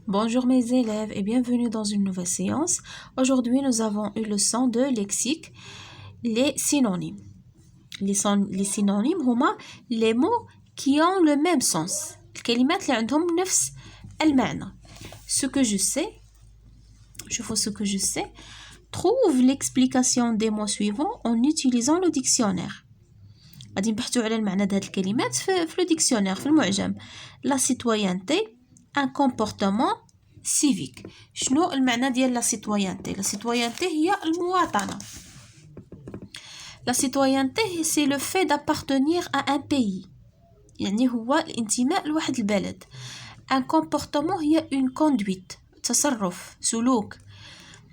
Bonjour mes élèves et bienvenue dans une nouvelle séance. Aujourd'hui, nous avons une leçon de lexique, les synonymes. Les synonymes هما les mots qui ont le même sens. الكلمات اللي عندهم نفس المعنى. Ce que je sais, trouve l'explication des mots suivants en utilisant le dictionnaire. غادي نبحثوا على المعنى د هاد الكلمات في le dictionnaire في المعجم. La citoyenneté, un comportement civique. شنو المعنى ديال la citoyenneté؟ La citoyenneté هي المواطنة. La citoyenneté c'est le fait d'appartenir à un pays. يعني هو الانتماء لواحد البلد. Un comportement هي une conduite. تصرف، سلوك.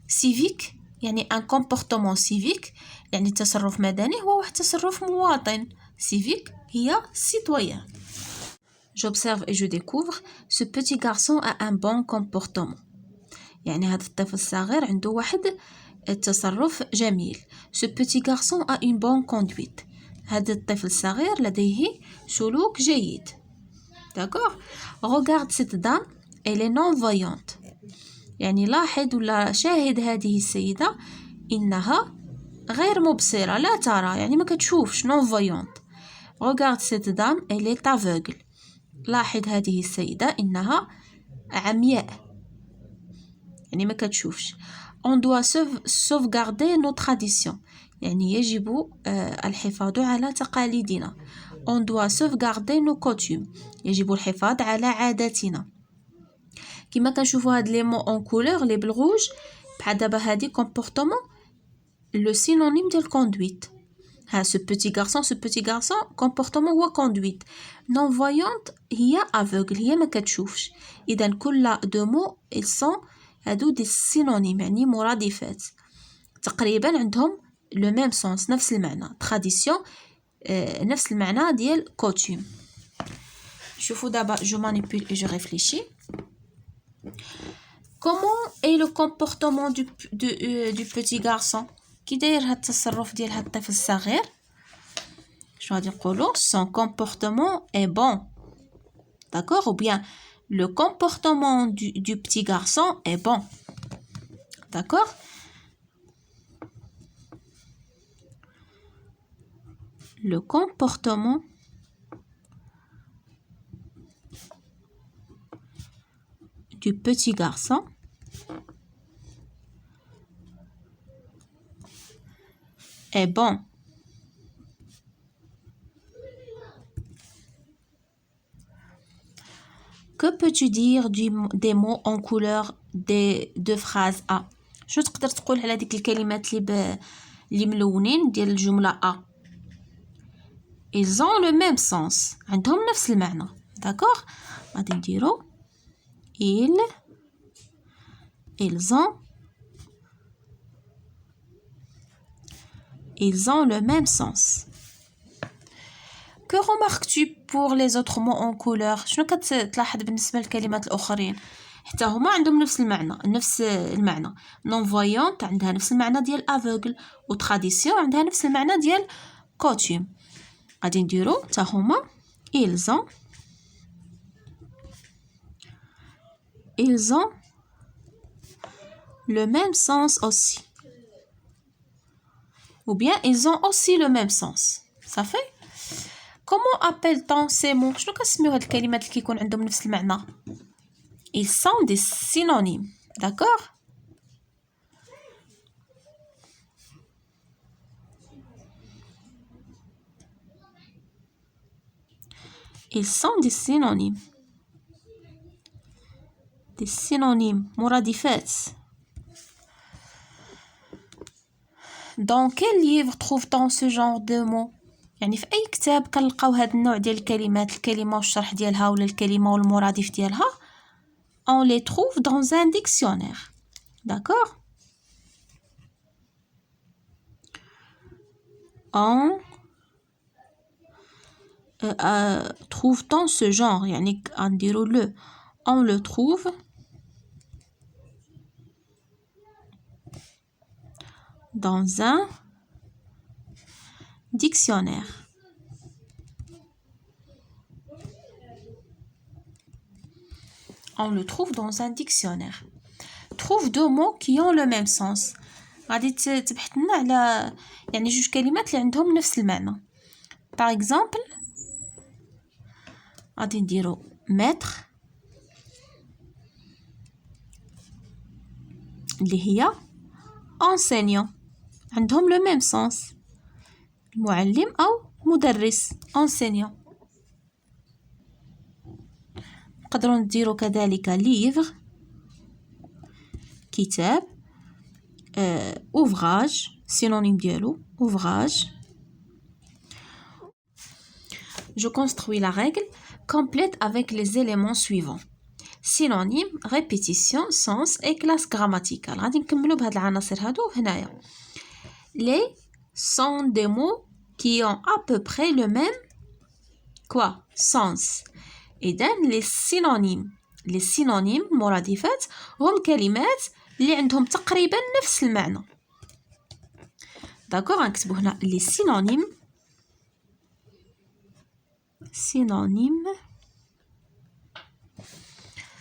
Civique يعني un comportement civique يعني تصرف مدني هو واحد تصرف مواطن. Civique هي citoyen. J'observe et je découvre ce petit garçon a un bon comportement. يعني هذا الطفل الصغير عنده واحد التصرف جميل. Ce petit garçon a une bonne conduite. هذا الطفل الصغير لديه سلوك جيد. D'accord? Regarde cette dame, elle est non-voyante. يعني لاحظ ولا شاهد هذه السيدة إنها غير مبصرة لا ترى يعني ما كتشوفش non-voyante. Regarde cette dame, elle est aveugle. لاحظ هذه السيدة إنها عمياء يعني ما كتشوفش. On doit sauvegarder nos traditions يعني يجب الحفاظ على تقاليدنا. On doit sauvegarder nos coutumes يجب الحفاظ على عاداتنا. كما كنشوفوا هاد لي مو اون كولور لي بالغوج بحال دابا هادي كومبورتمون لو سينونيم ديال كوندويت. ها ce petit garçon comportement هو conduite. non voyante هي aveugle هي ما كتشوفش. اذا كل دو مو ils sont هادو دي سينونيم يعني مرادفات تقريبا عندهم لو ميم سونس نفس المعنى. tradition نفس المعنى ديال coutume. شوفوا دابا je manipule et je réfléchis. Comment est le comportement du petit garçon؟ كي داير هاد التصرف ديال هاد الطفل الصغير؟ شنو غادي نقولوا؟ Son comportement est bon. D'accord? Ou bien le comportement du petit garçon est bon. D'accord? Le comportement du petit garçon est bon. Que peux-tu dire des mots en couleur des deux phrases A? شنو تقدر تقول على ديك الكلمات اللي ملونين ديال الجملة A? Ils ont le même sens. عندهم نفس المعنى. D'accord? غادي نديرو ils ont le même sens. Que remarques-tu pour les autres mots en couleur؟ شنو كتلاحظ بالنسبة للكلمات الآخرين؟ حتى هما عندهم نفس المعنى. non voyante عندها نفس المعنى ديال aveugle و tradition عندها نفس المعنى ديال coutume. غادي نديرو حتى هما ils ont le même sens aussi. Ou bien ils ont aussi le même sens. Ça fait? Comment appelle-t-on ces mots؟ شنو كنسميو هاد الكلمات اللي كيكون عندهم نفس المعنى؟ Ils sont des synonymes. D'accord? Ils sont des synonymes. Des synonymes مرادفات. Dans quel livre trouve-t-on ce genre de mots؟ يعني في أي كتاب كنلقاو هاد النوع ديال الكلمات الكلمة والشرح ديالها ولا الكلمة والمرادف ديالها؟ On les trouve dans un dictionnaire. D'accord? On trouve-t-on ce genre يعني نديرو le on le trouve dans un dictionnaire. on le trouve dans un dictionnaire. Trouve deux mots qui ont le même sens. غادي تبحث لنا على يعني جوج كلمات اللي عندهم نفس المعنى. Par exemple غادي نديرو maître اللي هي enseignant عندهم le même sens. معلم أو مدرس enseignant. نقدروا نديرو كذلك livre كتاب ouvrage synonyme ديالو ouvrage. Je construis la règle complète avec les éléments suivants. Synonyme, répétition, sens et classe grammaticale. غادي نكملوا بهاد العناصر هادو هنايا. Les sont des mots qui ont à peu près le même quoi sens. إذن les synonymes مرادفات هم كلمات اللي عندهم تقريبا نفس المعنى. داكوغ غنكتبو هنا les synonymes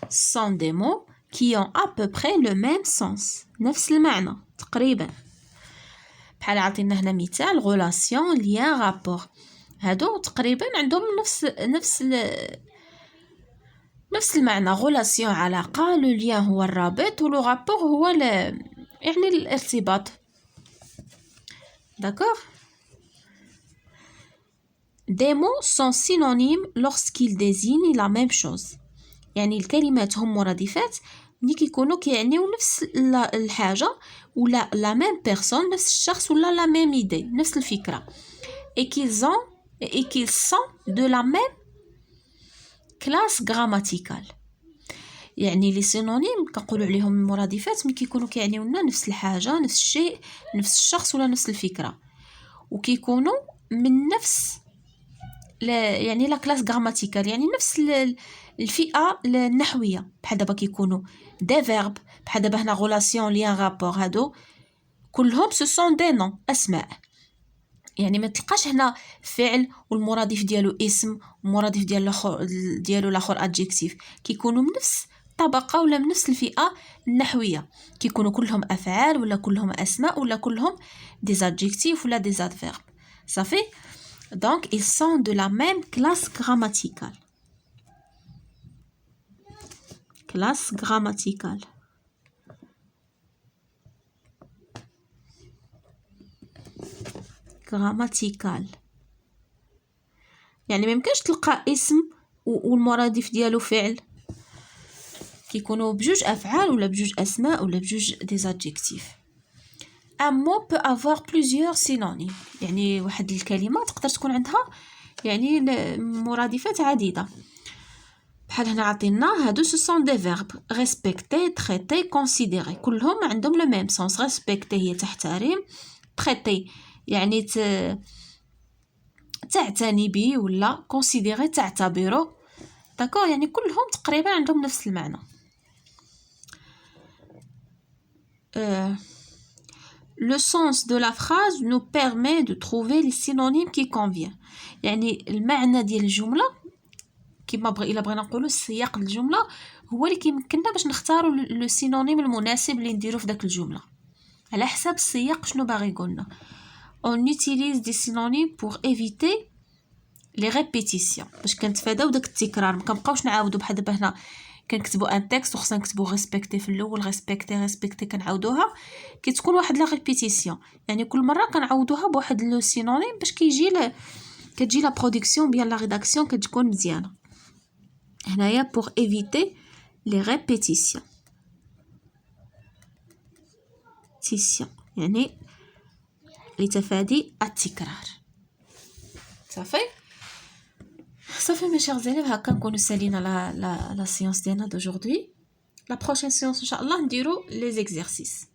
sont des mots qui ont à peu près le même sens. نفس المعنى تقريبا. بحال عطينا هنا مثال relation lien rapport. هادو تقريبا عندهم نفس المعنى. relation علاقة، le lien هو الرابط و le rapport هو يعني الارتباط. D'accord? Des mots sont synonymes lorsqu'ils désignent la même chose. يعني الكلمات هم مرادفات ملي كيكونوا كيعنيو نفس الحاجة ولا la même personne نفس الشخص ولا la même idée نفس الفكرة. et qu'ils sont de la même classe grammaticale. يعني لي سينونيم كنقولوا عليهم المرادفات ملي كيكونوا كيعنيو لنا نفس الحاجة نفس الشيء نفس الشخص ولا نفس الفكرة وكيكونوا من نفس يعني لا كلاس غراماتيكال يعني نفس الفئة النحوية. بحال دابا كيكونوا دي فيرب بحال دابا هنا غولاسيون ليان رابور هادو كلهم سو سون دي نون اسماء. يعني ما تلقاش هنا فعل والمرادف ديالو اسم والمرادف ديالو الاخر ادجكتيف. كيكونوا من نفس الطبقة ولا من نفس الفئة النحوية. كيكونوا كلهم افعال ولا كلهم اسماء ولا كلهم دي ادجكتيف ولا دي ادفيرب. صافي. Donc, ils sont de la même classe grammaticale. Classe grammaticale. Grammaticale. يعني ميمكنش تلقى اسم والمرادف ديالو فعل. كيكونوا بجوج أفعال ولا بجوج أسماء ولا بجوج des adjectifs. Un mot peut avoir plusieurs synonymes. يعني واحد الكلمة تقدر تكون عندها يعني مرادفات عديدة. بحال هنا عطينا هادو ce sont des verbes respecter, traiter, considérer. كلهم عندهم le même sens. respecter هي تحترم. traiter يعني تعتني به ولا considérer تعتبره. داكور يعني كلهم تقريبا عندهم نفس المعنى. Le sens de la phrase nous permet de trouver les synonymes qui conviennent. يعني المعنى ديال الجملة كما إلا بغينا نقولوا سياق الجملة هو اللي كيمكننا باش نختاروا لو سينونيم المناسب اللي نديرو في داك الجملة على حساب السياق شنو باغي يقولنا. On utilise des synonymes pour éviter les répétitions باش كنتفاداو داك التكرار ما كنبقاوش نعاودو. بحال دابا هنا كنكتبوا ان تكست وخصنا نكتبوا ريسبكتي في الاول ريسبكتي كنعاودوها كتكون واحد لا ريبيتيسيون. يعني كل مره كنعاودوها بواحد لو سينونيم باش كتجي لا برودكسيون بيان لا ريداكسيون كتكون مزيانه. هنايا pour éviter les répétitions يعني لتفادي التكرار. صافي mes chers élèves هكا نكونوا سالينا لا séance ديالنا d'aujourd'hui. La prochaine séance ان شاء الله نديرو les exercices.